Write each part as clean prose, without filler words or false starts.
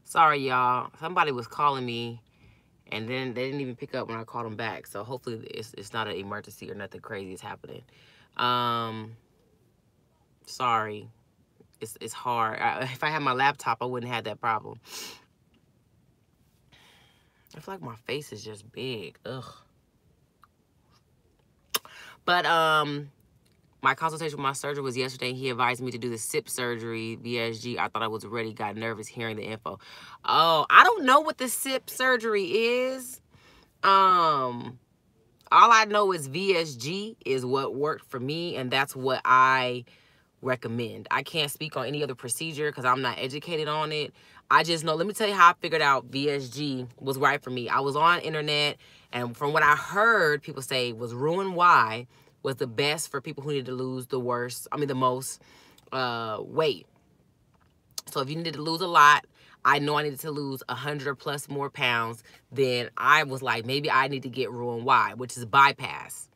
Sorry, y'all. Somebody was calling me, and then they didn't even pick up when I called them back. So hopefully it's not an emergency or nothing crazy is happening. Um, sorry. It's hard. If I had my laptop, I wouldn't have that problem. I feel like my face is just big. Ugh. But my consultation with my surgeon was yesterday. He advised me to do the SIP surgery, VSG. I thought I was ready, got nervous hearing the info. Oh, I don't know what the SIP surgery is. All I know is VSG is what worked for me, and that's what I recommend. I can't speak on any other procedure because I'm not educated on it. I just know, let me tell you how I figured out VSG was right for me. I was on internet, and from what I heard people say was Roux-en-Y was the best for people who needed to lose the most weight. So if you needed to lose a lot, I know I needed to lose 100 or plus more pounds, then I was like, maybe I need to get Roux-en-Y, which is bypass.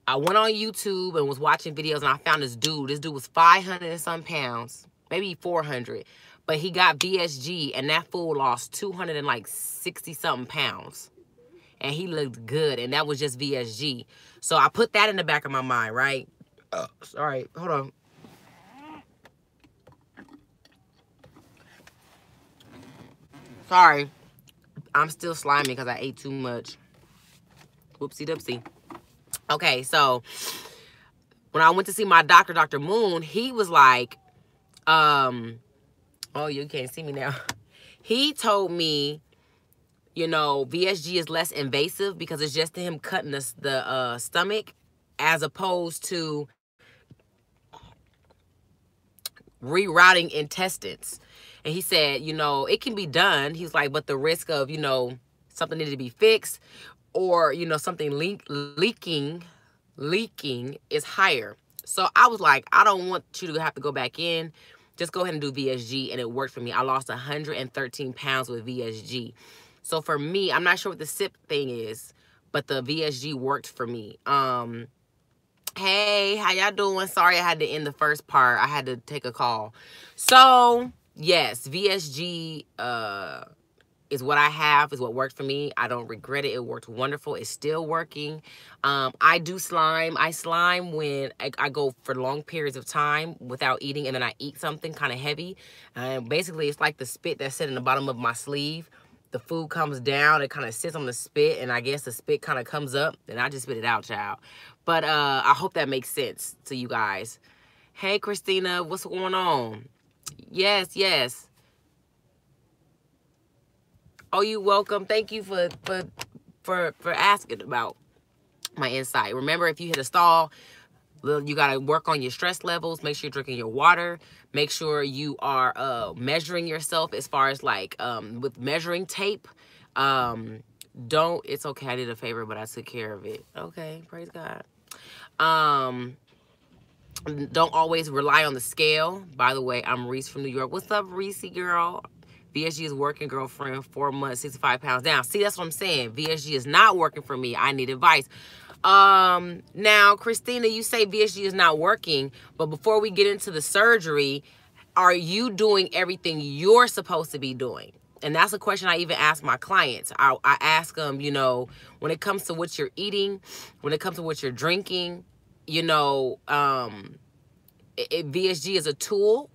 I went on YouTube and was watching videos, and I found this dude. This dude was 500 and some pounds, maybe 400. But he got VSG, and that fool lost 260 something pounds. And he looked good, and that was just VSG. So I put that in the back of my mind, right? Sorry, hold on. Sorry. I'm still slimy because I ate too much. Whoopsie doopsie. Okay, so when I went to see my doctor, Dr. Moon, he was like, oh, you can't see me now. He told me, you know, VSG is less invasive because it's just him cutting the stomach as opposed to rerouting intestines. And he said, you know, it can be done. He's like, but the risk of, you know, something needed to be fixed or, you know, something leaking is higher. So I was like, I don't want you to have to go back in. Just go ahead and do VSG. And it worked for me. I lost 113 pounds with VSG. So for me, I'm not sure what the SIP thing is, but the VSG worked for me. Hey, how y'all doing? Sorry I had to end the first part. I had to take a call. So, yes, VSG is what I have, is what worked for me. I don't regret it. It worked wonderful. It's still working. I do slime. I slime when I go for long periods of time without eating, and then I eat something kind of heavy. And basically, it's like the spit that's sitting in the bottom of my sleeve. The food comes down, it kind of sits on the spit, and I guess the spit kind of comes up, and I just spit it out, child. But I hope that makes sense to you guys. Hey, Christina, what's going on? Yes, yes. Oh, you welcome. Thank you for asking about my insight. Remember, if you hit a stall, you got to work on your stress levels. Make sure you're drinking your water. Make sure you are measuring yourself as far as like with measuring tape. It's okay. I did a favor, but I took care of it. Okay. Praise God. Don't always rely on the scale. By the way, I'm Reese from New York. What's up, Reese girl? VSG is working, girlfriend, 4 months, 65 pounds down. See, that's what I'm saying. VSG is not working for me. I need advice. Now, Christina, you say VSG is not working, but before we get into the surgery, are you doing everything you're supposed to be doing? And that's a question I even ask my clients. I ask them, you know, when it comes to what you're eating, when it comes to what you're drinking, you know, VSG is a tool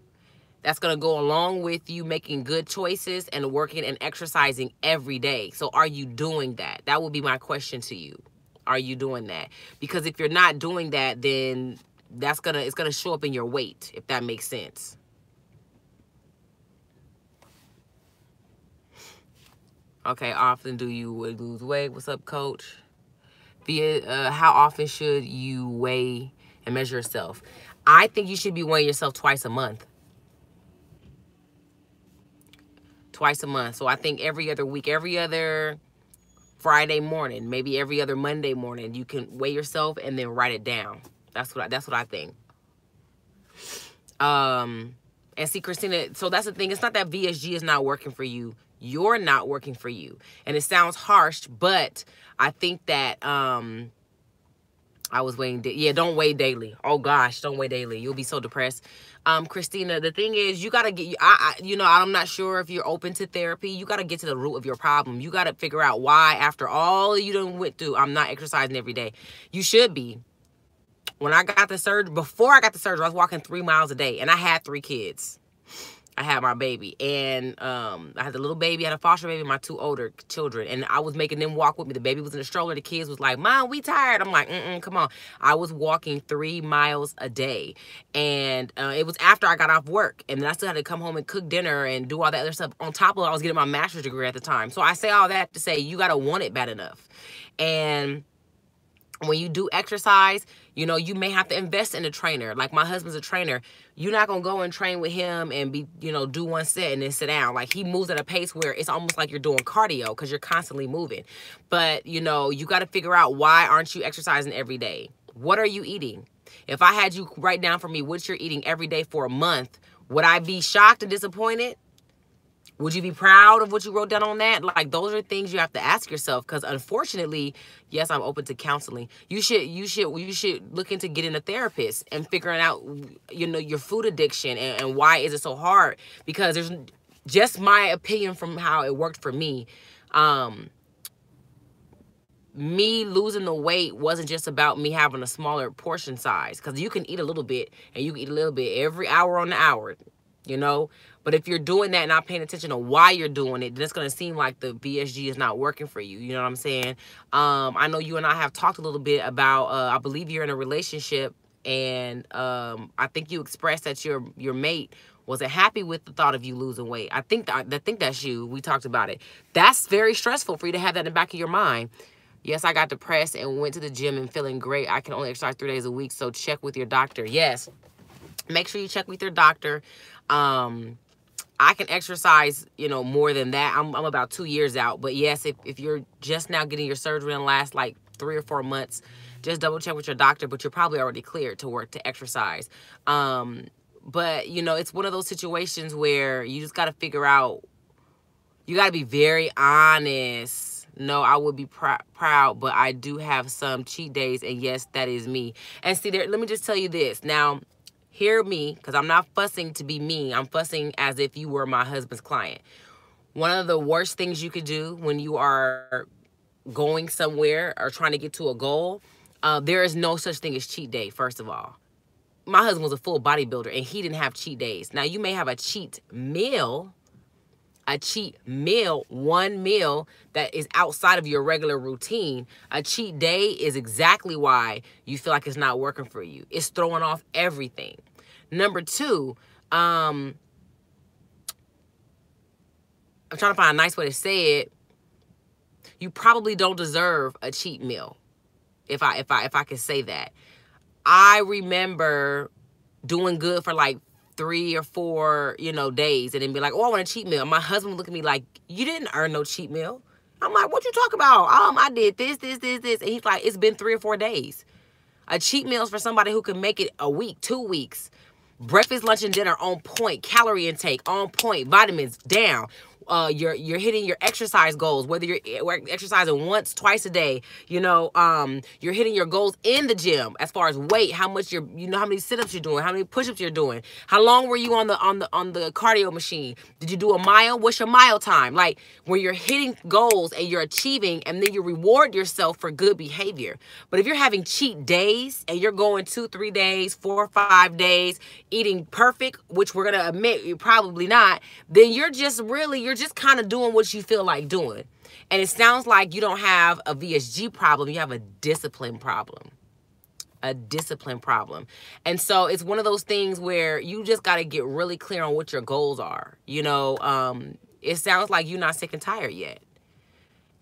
that's going to go along with you making good choices and working and exercising every day. So are you doing that? That would be my question to you. Are you doing that? Because if you're not doing that, then it's gonna show up in your weight, if that makes sense. Okay, often do you lose weight? What's up, coach? How often should you weigh and measure yourself? I think you should be weighing yourself twice a month. Twice a month. So I think every other week, every other Friday morning, maybe every other Monday morning, you can weigh yourself and then write it down. That's what I think. And see, Christina, so that's the thing. It's not that VSG is not working for you. You're not working for you. And it sounds harsh, but I think that I was weighing. Yeah, don't weigh daily. Oh gosh, don't weigh daily. You'll be so depressed. Christina, the thing is, you gotta get. I'm not sure if you're open to therapy. You gotta get to the root of your problem. You gotta figure out why, after all you done went through, I'm not exercising every day. You should be. When I got the surgery, before I got the surgery, I was walking 3 miles a day, and I had 3 kids. I had my baby, and I had the little baby, I had a foster baby, my 2 older children, and I was making them walk with me. The baby was in the stroller. The kids was like, "Mom, we tired." I'm like, come on. I was walking 3 miles a day, and it was after I got off work, and then I still had to come home and cook dinner and do all that other stuff. On top of it, I was getting my master's degree at the time. So I say all that to say you gotta want it bad enough, and when you do exercise, you may have to invest in a trainer. Like my husband's a trainer. You're not going to go and train with him and do one set and then sit down. Like he moves at a pace where it's almost like you're doing cardio because you're constantly moving. But, you got to figure out, why aren't you exercising every day? What are you eating? If I had you write down for me what you're eating every day for a month, would I be shocked and disappointed? Would you be proud of what you wrote down on that? Like, those are things you have to ask yourself, because unfortunately, yes, I'm open to counseling. You should look into getting a therapist and figuring out, your food addiction and why is it so hard? Because there's just my opinion from how it worked for me. Me losing the weight wasn't just about me having a smaller portion size, because you can eat a little bit and you can eat a little bit every hour on the hour. But if you're doing that and not paying attention to why you're doing it, then it's going to seem like the VSG is not working for you. You know what I'm saying? I know you and I have talked a little bit about, I believe you're in a relationship, and I think you expressed that your mate wasn't happy with the thought of you losing weight. I think that's you. We talked about it. That's very stressful for you to have that in the back of your mind. Yes, I got depressed and went to the gym and feeling great. I can only exercise 3 days a week, so check with your doctor. Yes. Make sure you check with your doctor. I can exercise, more than that. I'm about 2 years out. But yes, if you're just now getting your surgery in the last like 3 or 4 months, just double check with your doctor, but you're probably already cleared to work to exercise. But it's one of those situations where you just got to figure out, you got to be very honest. No, I would be proud, but I do have some cheat days, and yes, that is me. And see, let me just tell you this. Now, hear me, because I'm not fussing to be mean. I'm fussing as if you were my husband's client. One of the worst things you could do when you are going somewhere or trying to get to a goal, there is no such thing as cheat day, first of all. My husband was a full bodybuilder, and he didn't have cheat days. Now, you may have a cheat meal, one meal that is outside of your regular routine. A cheat day is exactly why you feel like it's not working for you. It's throwing off everything. Number 2, I'm trying to find a nice way to say it. You probably don't deserve a cheat meal, if I could say that. I remember doing good for like 3 or 4, days, and then be like, "Oh, I want a cheat meal." And my husband would look at me like, "You didn't earn no cheat meal." I'm like, "What you talk about?" I did this. And he's like, "It's been 3 or 4 days." A cheat meal is for somebody who can make it a week, 2 weeks. Breakfast, lunch, and dinner on point. Calorie intake on point. Vitamins down. You're hitting your exercise goals, whether you're exercising once, twice a day. You're hitting your goals in the gym as far as weight, how much how many sit-ups you're doing, how many push-ups you're doing, how long were you on the cardio machine? Did you do a mile? What's your mile time? Like, where you're hitting goals and you're achieving, and then you reward yourself for good behavior. But if you're having cheat days and you're going 2, 3 days, 4 or 5 days, eating perfect, which we're gonna admit you're probably not, then you're just kind of doing what you feel like doing. And it sounds like you don't have a VSG problem. You have a discipline problem. And so it's one of those things where you just got to get really clear on what your goals are. It sounds like you're not sick and tired yet.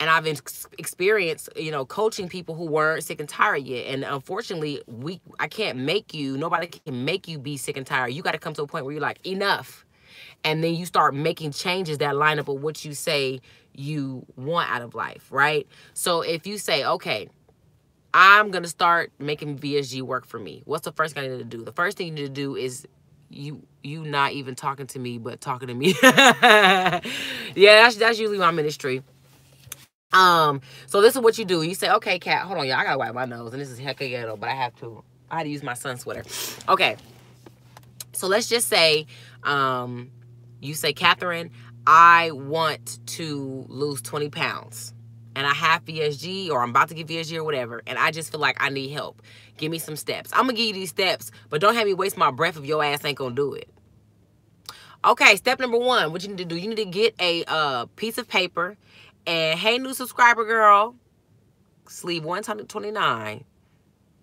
And I've experienced, coaching people who weren't sick and tired yet. And unfortunately, I can't make you, nobody can make you be sick and tired. You got to come to a point where you're like, enough. And then you start making changes that line up with what you say you want out of life, right? So if you say, okay, I'm going to start making VSG work for me, what's the first thing I need to do? The first thing you need to do is you not even talking to me, but talking to me. Yeah, that's usually my ministry. So this is what you do. You say, okay, Kat, hold on, y'all. I gotta wipe my nose, and this is hecka ghetto, but I had to use my sun sweater. Okay. So let's just say, you say, Catherine, I want to lose 20 pounds. And I have VSG, or I'm about to get VSG or whatever, and I just feel like I need help. Give me some steps. I'm gonna give you these steps, but don't have me waste my breath if your ass ain't gonna do it. Okay, step number 1, what you need to do, you need to get a piece of paper, and hey, new subscriber girl, sleeve 129.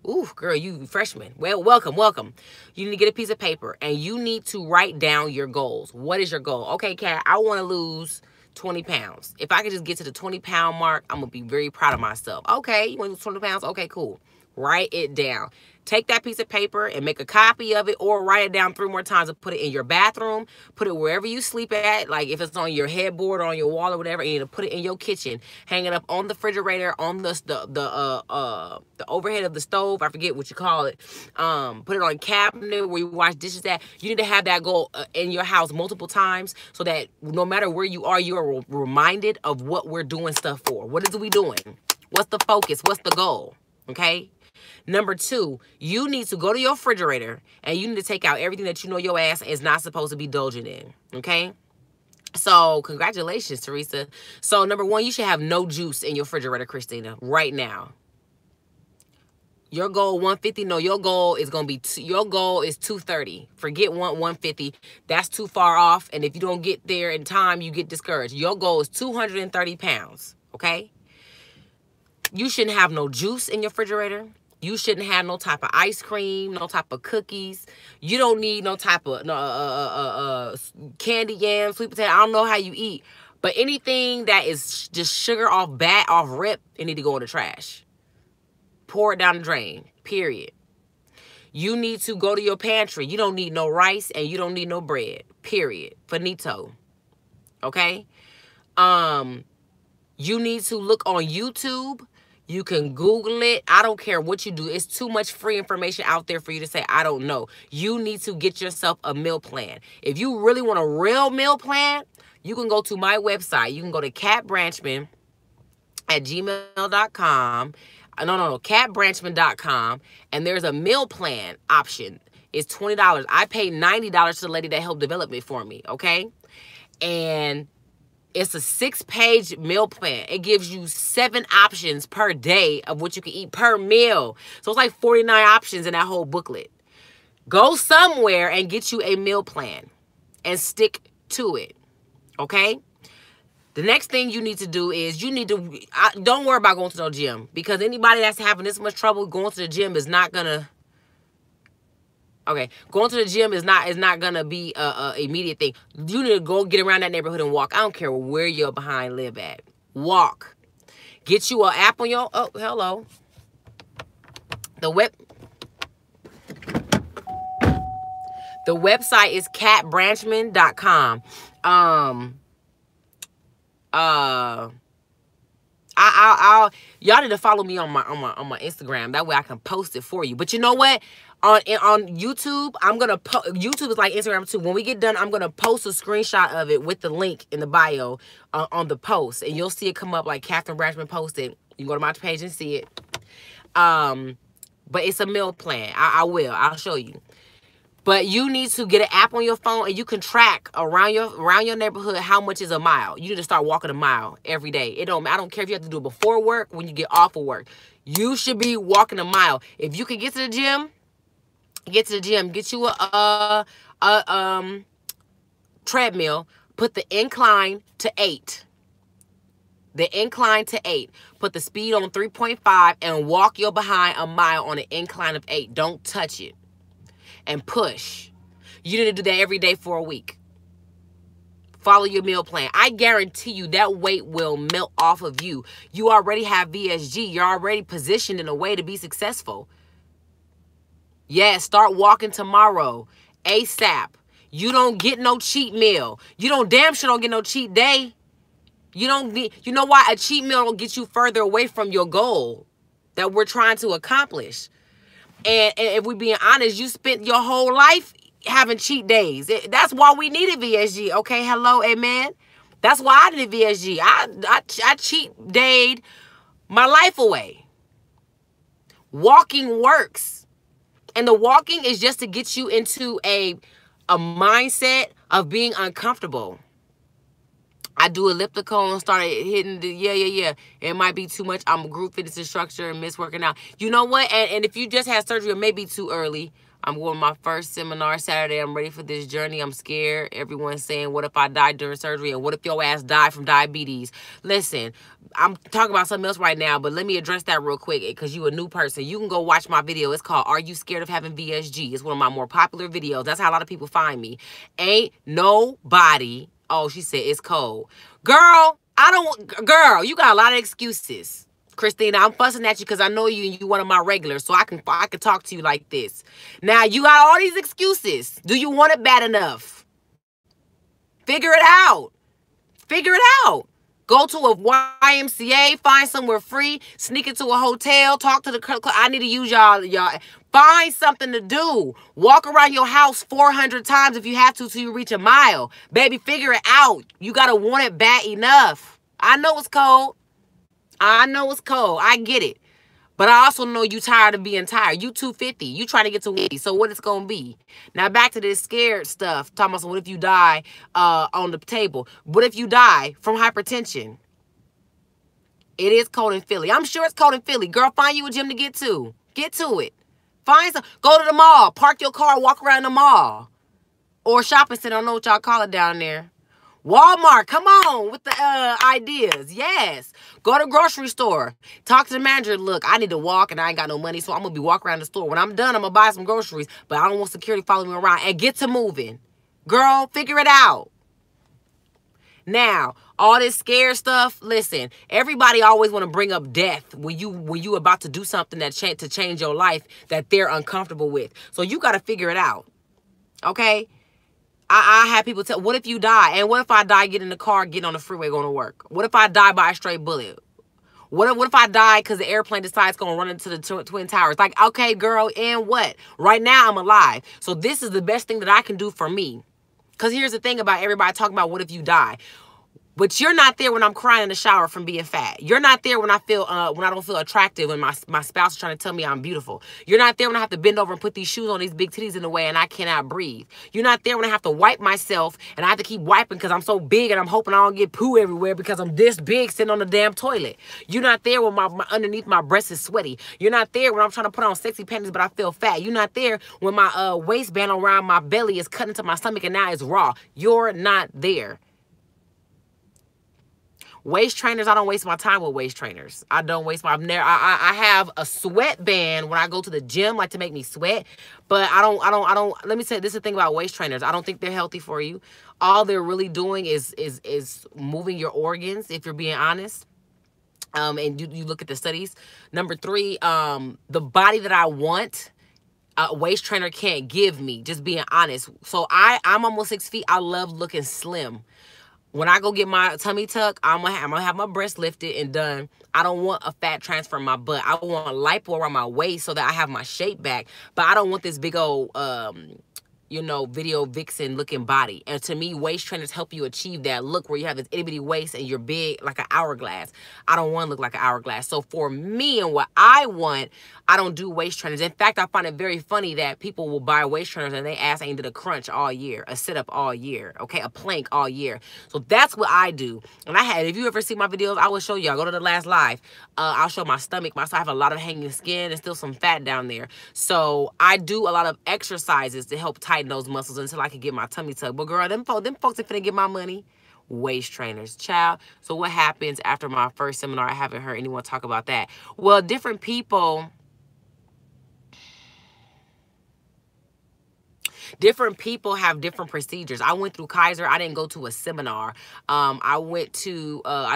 Ooh, girl, you freshman. Well, welcome, welcome. You need to get a piece of paper, and you need to write down your goals. What is your goal? Okay, Kat, I want to lose 20 pounds. If I could just get to the 20-pound mark, I'm going to be very proud of myself. Okay, you want to lose 20 pounds? Okay, cool. Write it down. Take that piece of paper and make a copy of it, or write it down 3 more times and put it in your bathroom. Put it wherever you sleep at, like if it's on your headboard or on your wall or whatever. And you need to put it in your kitchen. Hang it up on the refrigerator, on the overhead of the stove. I forget what you call it. Put it on a cabinet where you wash dishes at. You need to have that goal in your house multiple times, so that no matter where you are reminded of what we're doing stuff for. What is we doing? What's the focus? What's the goal? Okay? Number 2, you need to go to your refrigerator, and you need to take out everything that you know your ass is not supposed to be indulging in. Okay? So, congratulations, Teresa. So, number 1, you should have no juice in your refrigerator, Christina, right now. Your goal 150. No, your goal is going to be, your goal is 230. Forget 150. That's too far off. And if you don't get there in time, you get discouraged. Your goal is 230 pounds. Okay? You shouldn't have no juice in your refrigerator. You shouldn't have no type of ice cream, no type of cookies. You don't need no type of candy yams, sweet potato. I don't know how you eat. But anything that is just sugar off rip, it need to go in the trash. Pour it down the drain, period. You need to go to your pantry. You don't need no rice, and you don't need no bread, period. Finito. Okay? You need to look on YouTube. You can Google it. I don't care what you do. It's too much free information out there for you to say, I don't know. You need to get yourself a meal plan. If you really want a real meal plan, you can go to my website. You can go to catbranchman@gmail.com. No, catbranchman.com. And there's a meal plan option. It's $20. I paid $90 to the lady that helped develop it for me, okay? And it's a 6-page meal plan. It gives you 7 options per day of what you can eat per meal. So it's like 49 options in that whole booklet. Go somewhere and get you a meal plan and stick to it. Okay? The next thing you need to do is you need to, don't worry about going to no gym, because anybody that's having this much trouble going to the gym is not going to, okay, going to the gym is not gonna be a immediate thing. You need to go get around that neighborhood and walk. I don't care where your behind live at. Walk. Get you an app on your, oh, hello. The website is catbranchman.com. Y'all need to follow me on my Instagram. That way I can post it for you. But you know what? On YouTube, YouTube is like Instagram too. When we get done, I'm gonna post a screenshot of it with the link in the bio on the post, and you'll see it come up like Catherine Branchman posted. You can go to my page and see it. But it's a meal plan. I'll show you. But you need to get an app on your phone, and you can track around your neighborhood how much is a mile. You need to start walking a mile every day. I don't care if you have to do it before work, when you get off of work. You should be walking a mile. If you can get to the gym, get to the gym. Get you a treadmill. Put the incline to 8. The incline to 8. Put the speed on 3.5 and walk your behind a mile on an incline of 8. Don't touch it. And push. You need to do that every day for a week. Follow your meal plan. I guarantee you that weight will melt off of you. You already have VSG. You're already positioned in a way to be successful. Yeah, start walking tomorrow. ASAP. You don't get no cheat meal. You damn sure don't get no cheat day. You know why? A cheat meal will get you further away from your goal that we're trying to accomplish. And if we're being honest, you spent your whole life having cheat days. That's why we needed VSG. Okay, hello, amen. That's why I did VSG. I cheat dayed my life away. Walking works. And the walking is just to get you into a mindset of being uncomfortable. I do elliptical and started hitting the, yeah. It might be too much. I'm a group fitness instructor and miss working out. You know what? And if you just had surgery, it may be too early. I'm going to my first seminar Saturday. I'm ready for this journey. I'm scared. Everyone's saying, what if I die during surgery? And what if your ass died from diabetes? Listen, I'm talking about something else right now, but let me address that real quick because you a new person. You can go watch my video. It's called, Are You Scared of Having VSG? It's one of my more popular videos. That's how a lot of people find me. Ain't nobody... Oh, she said it's cold. Girl, girl, you got a lot of excuses. Christina, I'm fussing at you because I know you and you one of my regulars, so I can talk to you like this. Now, you got all these excuses. Do you want it bad enough? Figure it out. Figure it out. Go to a YMCA, find somewhere free, sneak into a hotel, talk to the... I need to use y'all. Find something to do. Walk around your house 400 times if you have to till you reach a mile. Baby, figure it out. You got to want it bad enough. I know it's cold. I know it's cold. I get it. But I also know you tired of being tired. You 250. You trying to get to 180. So what it's going to be? Now back to this scared stuff. Talking about, so what if you die on the table? What if you die from hypertension? It is cold in Philly. I'm sure it's cold in Philly. Girl, find you a gym to get to. Get to it. Find some. Go to the mall. Park your car. Walk around the mall. Or shopping center. I don't know what y'all call it down there. Walmart, come on with the ideas. Yes. Go to the grocery store. Talk to the manager. Look, I need to walk and I ain't got no money, so I'm going to be walking around the store. When I'm done, I'm going to buy some groceries, but I don't want security following me around. And get to moving. Girl, figure it out. Now, all this scared stuff, listen, everybody always want to bring up death when you about to do something that to change your life that they're uncomfortable with. So you got to figure it out. Okay? I have people tell, what if you die? And what if I die, get in the car, get on the freeway, going to work? What if I die by a straight bullet? What if I die because the airplane decides going to run into the Twin Towers? Like, okay, girl, and what? Right now, I'm alive. So this is the best thing that I can do for me. Because here's the thing about everybody talking about what if you die. But you're not there when I'm crying in the shower from being fat. You're not there when I feel when I don't feel attractive, when my spouse is trying to tell me I'm beautiful. You're not there when I have to bend over and put these shoes on, these big titties in the way, and I cannot breathe. You're not there when I have to wipe myself and I have to keep wiping because I'm so big and I'm hoping I don't get poo everywhere because I'm this big sitting on the damn toilet. You're not there when my underneath my breast is sweaty. You're not there when I'm trying to put on sexy panties but I feel fat. You're not there when my waistband around my belly is cut into my stomach and now it's raw. You're not there. Waist trainers, I don't waste my time with waist trainers. I don't waste my... I have a sweatband when I go to the gym, like to make me sweat. But I don't... Let me say, this is the thing about waist trainers. I don't think they're healthy for you. All they're really doing is moving your organs, if you're being honest. And you look at the studies. Number 3, the body that I want, a waist trainer can't give me, just being honest. So I'm almost 6 feet. I love looking slim. When I go get my tummy tuck, I'm gonna have my breast lifted and done. I don't want a fat transfer in my butt. I want a lipo around my waist so that I have my shape back. But I don't want this big old, you know, video vixen looking body. And to me, waist trainers help you achieve that look where you have this itty bitty waist and you're big like an hourglass. I don't want to look like an hourglass. So for me and what I want, I don't do waist trainers. In fact, I find it very funny that people will buy waist trainers and they ask ain't did a crunch all year, a sit up all year, okay, a plank all year. So that's what I do. And if you ever see my videos, I will show you. I'll go to the last live. I'll show my stomach. I have a lot of hanging skin and still some fat down there. So I do a lot of exercises to help tighten those muscles until I can get my tummy tucked. But girl, them folks ain't finna get my money. Waist trainers, child. So what happens after my first seminar? I haven't heard anyone talk about that. Well, different people have different procedures. I went through Kaiser. I didn't go to a seminar. I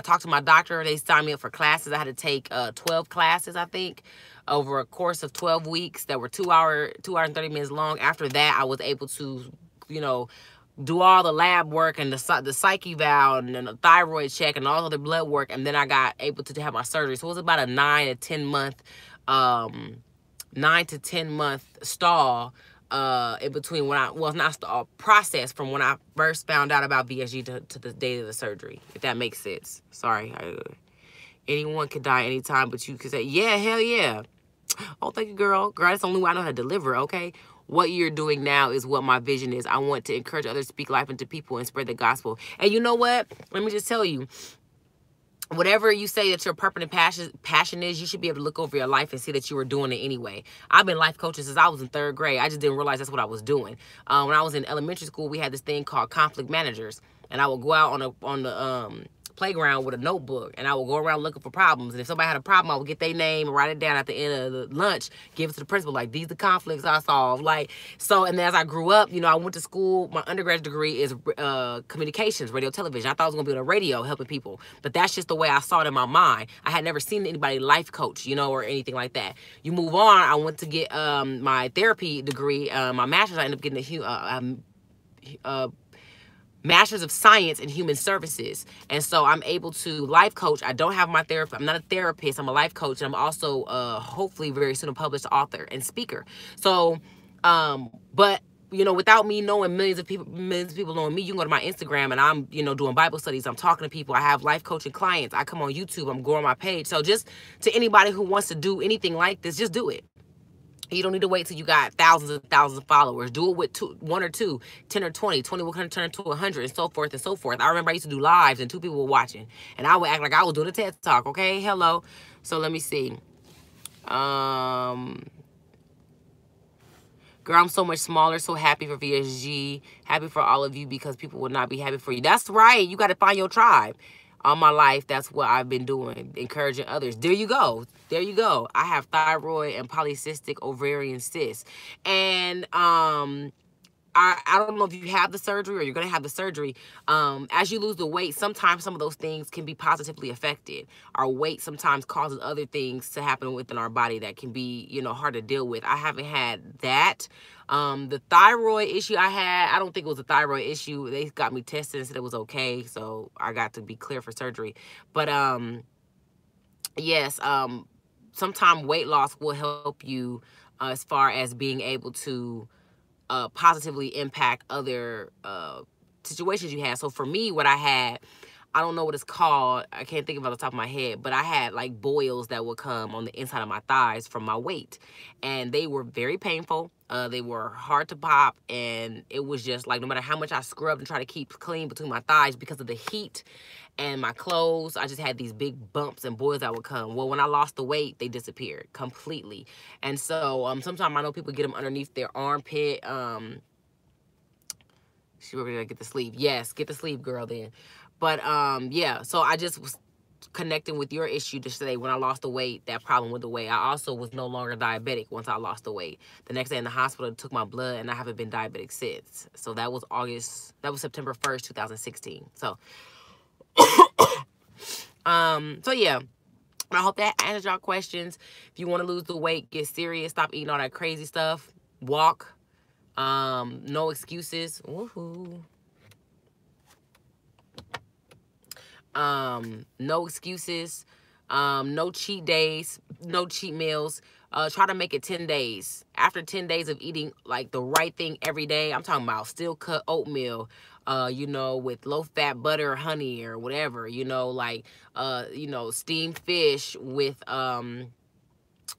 talked to my doctor. They signed me up for classes. I had to take 12 classes, I think, over a course of 12 weeks that were 2 hours and 30 minutes long. After that, I was able to, you know, do all the lab work and the psych eval and the thyroid check and all of the blood work. And then I got able to have my surgery. So it was about a 9 to 10 month stall in between when I, well, not the process from when I first found out about VSG to the day of the surgery, if that makes sense. Sorry. Anyone could die anytime, but you could say, yeah, hell yeah. Oh, thank you, girl. Girl, that's the only way I know how to deliver, okay? What you're doing now is what my vision is. I want to encourage others to speak life into people and spread the gospel. And you know what? Let me just tell you, whatever you say that your purpose and passion is, you should be able to look over your life and see that you were doing it anyway. I've been life coaching since I was in 3rd grade. I just didn't realize that's what I was doing. When I was in elementary school, we had this thing called conflict managers, and I would go out on the playground with a notebook, and I would go around looking for problems. And if somebody had a problem, I would get their name and write it down at the end of the lunch, give it to the principal, like, these are the conflicts I solved. Like, so, and then as I grew up, you know, I went to school. My undergraduate degree is communications, radio, television. I thought I was gonna be on the radio helping people, but that's just the way I saw it in my mind. I had never seen anybody life coach, you know, or anything like that. You move on. I went to get my therapy degree, my master's. I ended up getting a Master's of Science in Human Services. And so I'm able to life coach. I don't have my therapist. I'm not a therapist. I'm a life coach. And I'm also hopefully very soon a published author and speaker. So, but you know, without me knowing millions of people knowing me, you can go to my Instagram and I'm, you know, doing Bible studies. I'm talking to people. I have life coaching clients. I come on YouTube. I'm going on my page. So just to anybody who wants to do anything like this, just do it. You don't need to wait till you got thousands and thousands of followers. Do it with 1 or 2, 10 or 20, 20 will turn to 100, and so forth and so forth. I remember I used to do lives and 2 people were watching, and I would act like I was doing a TED Talk. Okay, hello. So let me see. Girl, I'm so much smaller. So happy for VSG. Happy for all of you because people would not be happy for you. That's right. You got to find your tribe. All my life, that's what I've been doing, encouraging others. There you go. There you go. I have thyroid and polycystic ovarian cysts. And I don't know if you have the surgery or you're going to have the surgery. As you lose the weight, sometimes some of those things can be positively affected. Our weight sometimes causes other things to happen within our body that can be, you know, hard to deal with. I haven't had that. The thyroid issue I had, I don't think it was a thyroid issue. They got me tested and said it was okay. So I got to be clear for surgery. But yes, sometimes weight loss will help you as far as being able to positively impact other situations you have. So for me, what I had, I don't know what it's called. I can't think of it on the top of my head, but I had like boils that would come on the inside of my thighs from my weight. And they were very painful. They were hard to pop. And it was just like, no matter how much I scrubbed and try to keep clean between my thighs because of the heat and my clothes, I just had these big bumps and boils that would come. Well, when I lost the weight, they disappeared completely. And so sometimes I know people get them underneath their armpit. She ready to get the sleeve. Yes, get the sleeve, girl, then. But yeah, so I just was connecting with your issue to say when I lost the weight, that problem with the weight. I also was no longer diabetic once I lost the weight. The next day in the hospital, they took my blood, and I haven't been diabetic since. So that was September 1st, 2016. So, so yeah. I hope that answers y'all questions. If you want to lose the weight, get serious. Stop eating all that crazy stuff. Walk. No excuses. Woohoo. No excuses. No cheat days. No cheat meals. Try to make it 10 days. After 10 days of eating like the right thing every day, I'm talking about steel cut oatmeal, you know, with low fat butter or honey or whatever, you know, like, you know, steamed fish with,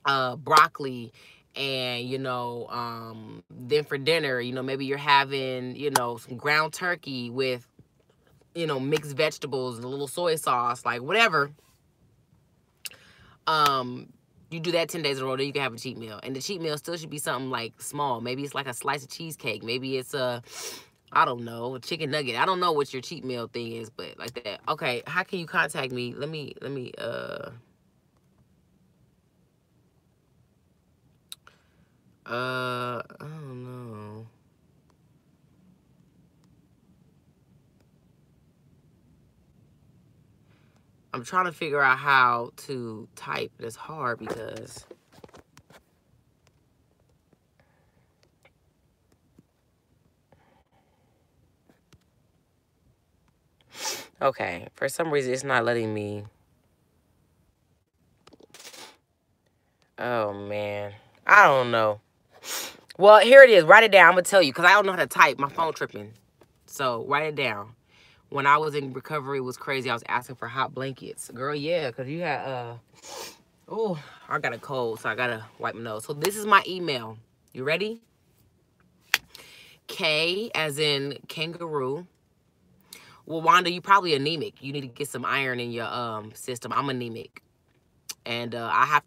broccoli. And, you know, then for dinner, you know, maybe you're having, you know, some ground turkey with, you know, mixed vegetables and a little soy sauce, like whatever. You do that 10 days in a row, then you can have a cheat meal. And the cheat meal still should be something like small. Maybe it's like a slice of cheesecake. Maybe it's I don't know, a chicken nugget. I don't know what your cheat meal thing is, but like that. Okay, how can you contact me? Let me I don't know. I'm trying to figure out how to type. It's hard because okay, for some reason it's not letting me. Oh man, I don't know. Well, here it is. Write it down. I'm going to tell you because I don't know how to type. My phone tripping. So write it down. When I was in recovery, it was crazy. I was asking for hot blankets. Girl, yeah, because you had, oh, I got a cold, so I got to wipe my nose. So this is my email. You ready? K as in kangaroo. Well, Wanda, you probably anemic. You need to get some iron in your system. I'm anemic. And I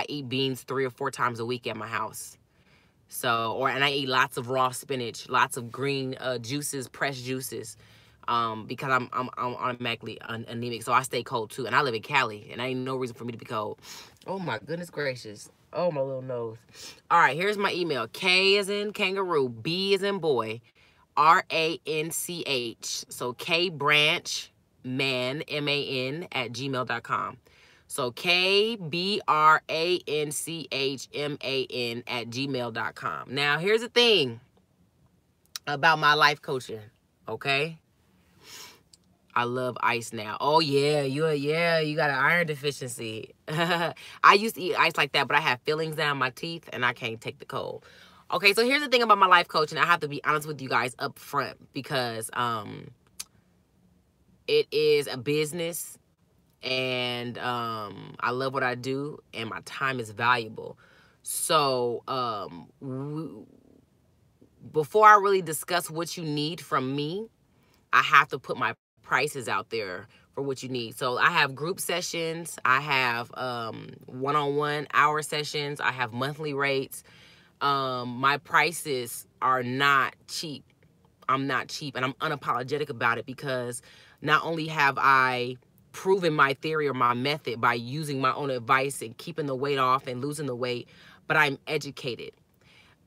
eat beans 3 or 4 times a week at my house. So, and I eat lots of raw spinach, lots of green juices, pressed juices, because I'm automatically anemic. So I stay cold too, and I live in Cali, and ain't no reason for me to be cold. Oh my goodness gracious! Oh my little nose. All right, here's my email: K as in kangaroo, B as in boy, RANCH. So K branch man MAN at gmail.com. So KBRANCHMAN at gmail.com. Now, here's the thing about my life coaching, okay? I love ice now. Oh, yeah, you got an iron deficiency. I used to eat ice like that, but I have fillings down my teeth, and I can't take the cold. Okay, so here's the thing about my life coaching. I have to be honest with you guys up front because it is a business. And I love what I do, and my time is valuable. So before I really discuss what you need from me, I have to put my prices out there for what you need. So I have group sessions, I have one-on-one hour sessions, I have monthly rates. My prices are not cheap. I'm not cheap, and I'm unapologetic about it because not only have I proven my theory or my method by using my own advice and keeping the weight off and losing the weight, but I'm educated.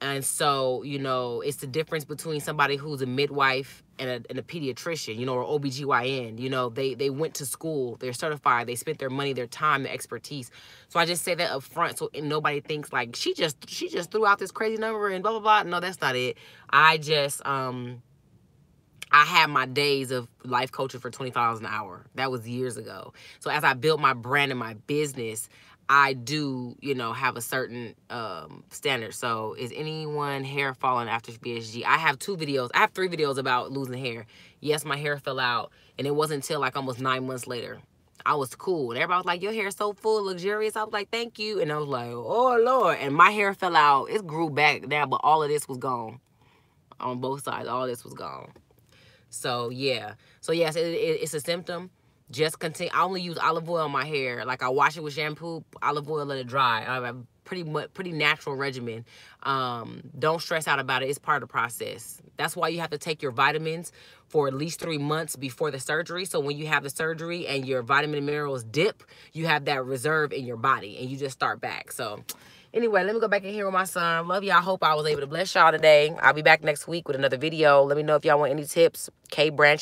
And so, you know, it's the difference between somebody who's a midwife and a pediatrician, you know, or OBGYN. You know, they went to school, they're certified, they spent their money, their time, their expertise. So I just say that up front so nobody thinks like she just threw out this crazy number and blah blah blah. No, that's not it. I had my days of life coaching for $20 an hour. That was years ago. So as I built my brand and my business, I do, you know, have a certain standard. So is anyone hair falling after BSG? I have 2 videos. I have 3 videos about losing hair. Yes, my hair fell out. And it wasn't until like almost 9 months later. I was cool. And everybody was like, your hair is so full, luxurious. I was like, thank you. And I was like, oh, Lord. And my hair fell out. It grew back now, but all of this was gone. On both sides, all this was gone. So, yeah. So, yes, it's a symptom. Just continue. I only use olive oil on my hair. Like, I wash it with shampoo, olive oil, let it dry. I have a pretty natural regimen. Don't stress out about it. It's part of the process. That's why you have to take your vitamins for at least 3 months before the surgery. So when you have the surgery and your vitamin and minerals dip, you have that reserve in your body and you just start back. So anyway, let me go back in here with my son. Love y'all. Hope I was able to bless y'all today. I'll be back next week with another video. Let me know if y'all want any tips. K Branch